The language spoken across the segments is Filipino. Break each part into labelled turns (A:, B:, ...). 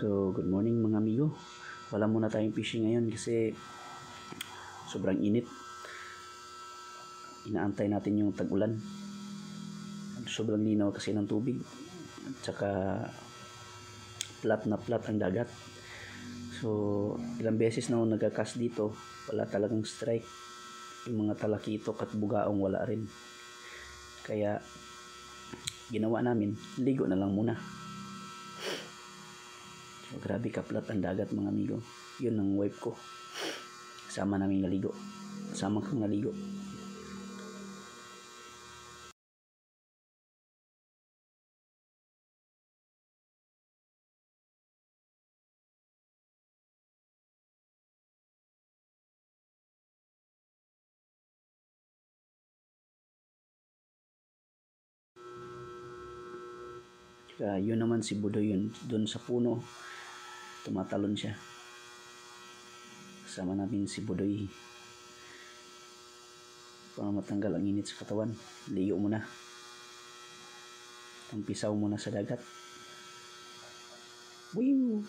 A: So, good morning mga amigo. Wala muna tayong fishing ngayon kasi sobrang init. Inaantay natin yung tag-ulan. Sobrang linaw kasi ng tubig. At saka flat na flat ang dagat. So, ilang beses na ako nagka-cast dito, wala talagang strike. Yung mga talakitok at bugaong wala rin. Kaya ginawa namin, ligo na lang muna. So, grabe ka-flat ang dagat mga amigo. Yun ang wife ko. Kasama namin naligo. Kasama kong naligo. Yun naman si Budoy yun. Doon sa puno, tumatalon siya. Kasama namin si Budoy. Para matanggal ang init sa katawan, ligo muna. Tampisaw muna sa dagat. Wiw!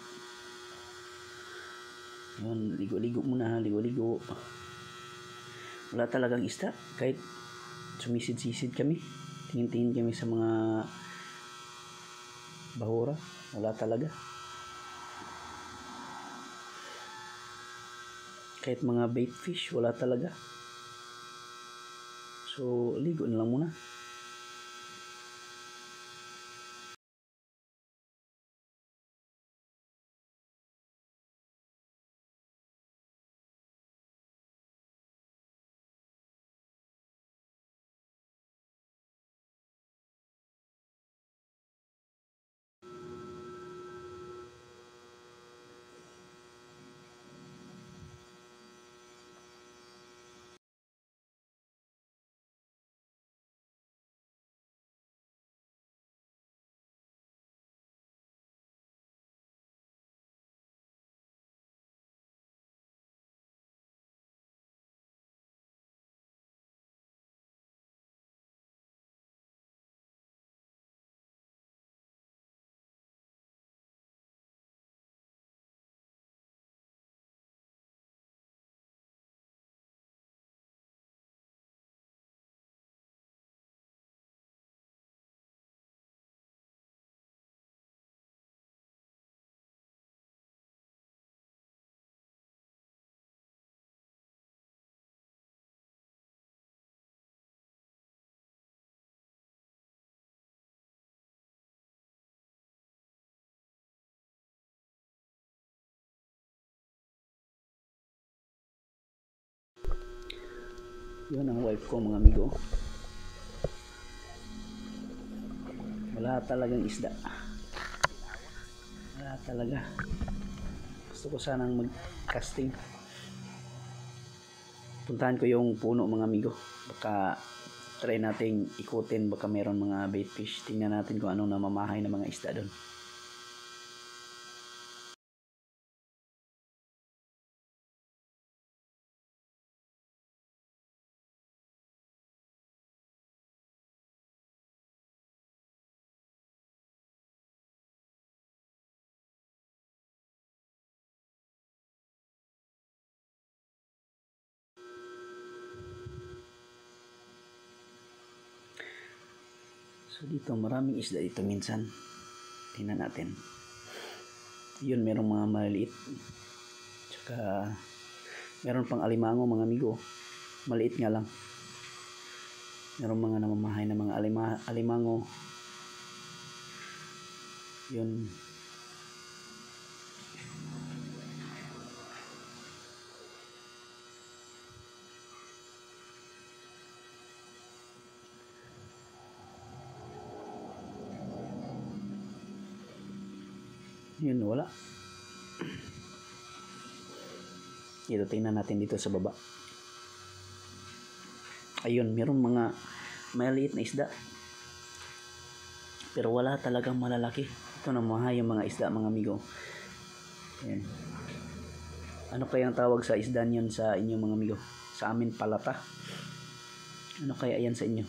A: Yun, ligo-ligo muna, ligo-ligo. Wala talagang isda. Kahit sumisid-sisid kami, tingin-tingin kami sa mga bahura, wala talaga. Kahit mga bait fish, wala talaga. So, ligo na lang muna. Yun ang wife ko mga amigo. Wala talagang isda. Wala talaga. Gusto ko sanang mag-casting. Puntahan ko yung puno mga amigo. Baka try nating ikutin. Baka meron mga bait fish. Tingnan natin kung anong namamahay ng mga isda doon. So dito maraming isda dito minsan. Tingnan natin. Yun, merong mga maliliit. Tsaka meron pang alimango mga amigo. Maliit nga lang. Merong mga namamahay na mga alimango. Yun. Yun, wala. Dito, tingnan natin dito sa baba. Ayun, merong mga maliit na isda. Pero wala talagang malalaki. Ito na yung mga isda mga amigo. Ayan. Ano kaya ang tawag sa isda niyon sa inyo mga amigo? Sa amin palata. Ano kaya yan sa inyo?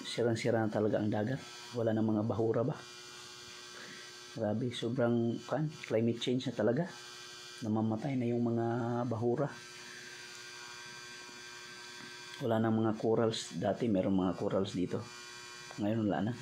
A: Sirang-sira na talaga ang dagat. Wala na mga bahura ba? Grabe, sobrang climate change na talaga. Namamatay na yung mga bahura. Wala nang mga corals. Dati meron mga corals dito. Ngayon wala na.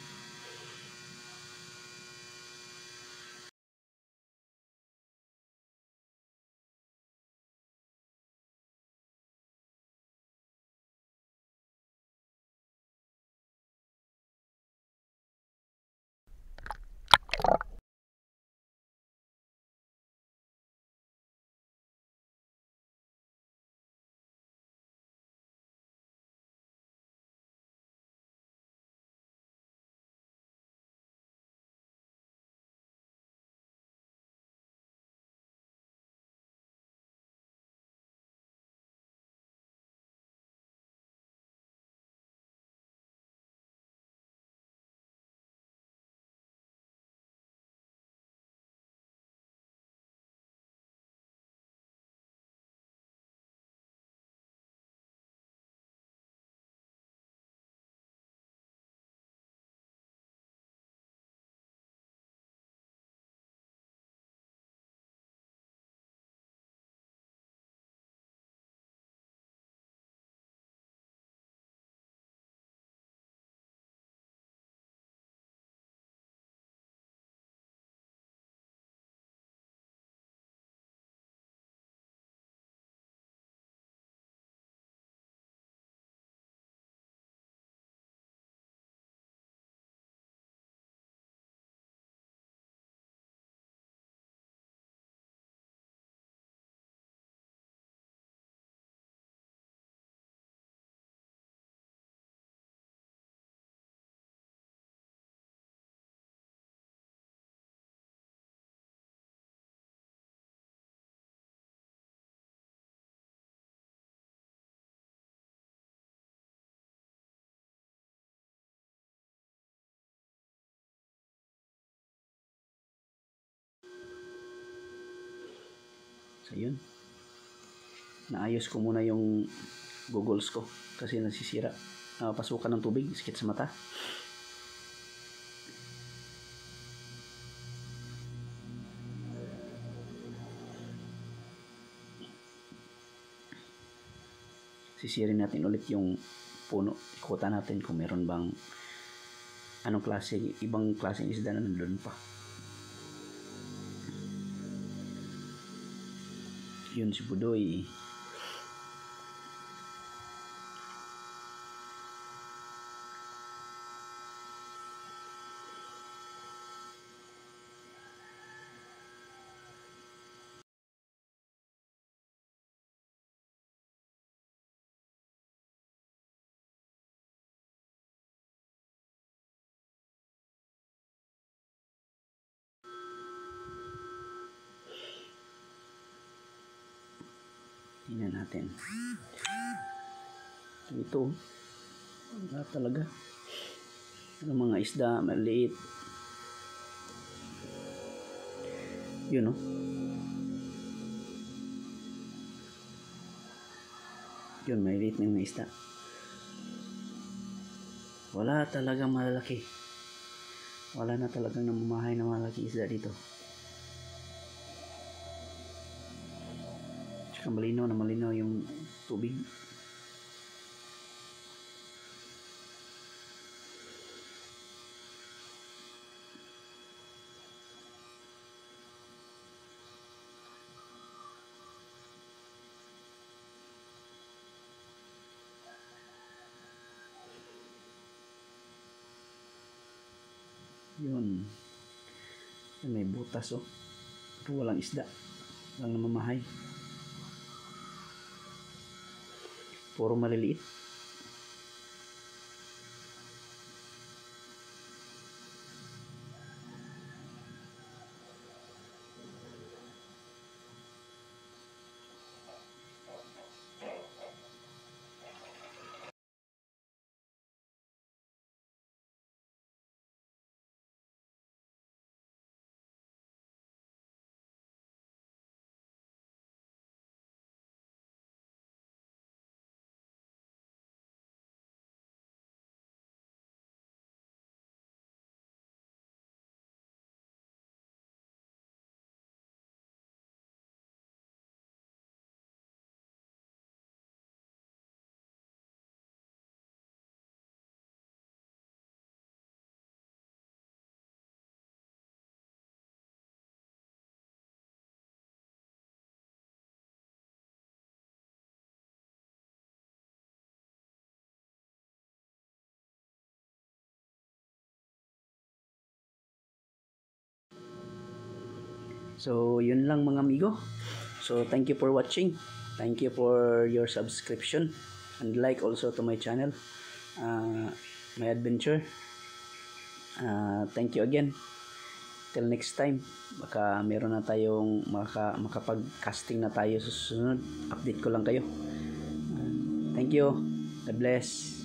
A: So yun. Naayos ko muna yung goggles ko kasi nasisira. Pasukan ng tubig, sakit sa mata. Sisirin natin ulit yung puno. Ikutan natin kung meron bang anong klase, ibang klaseng isda na nandun pa. Yun si Budoy. Tingnan natin. Ito. Wala talaga. Ano mga isda, maliit. Yun, no? Yun, maliit na mga isda. Wala talagang malalaki. Wala na talagang namamahay na malaki isda dito. Tsaka malinaw na malinaw yung tubig. Yun. May butas, oh. Pero walang isda. Walang namamahay. Puro maliliit. So, yun lang mga amigo. So, thank you for watching. Thank you for your subscription and like also to my channel, my adventure. Thank you again. Till next time, baka meron na tayong makapag-casting na tayo sa susunod. Update ko lang kayo. Thank you. God bless.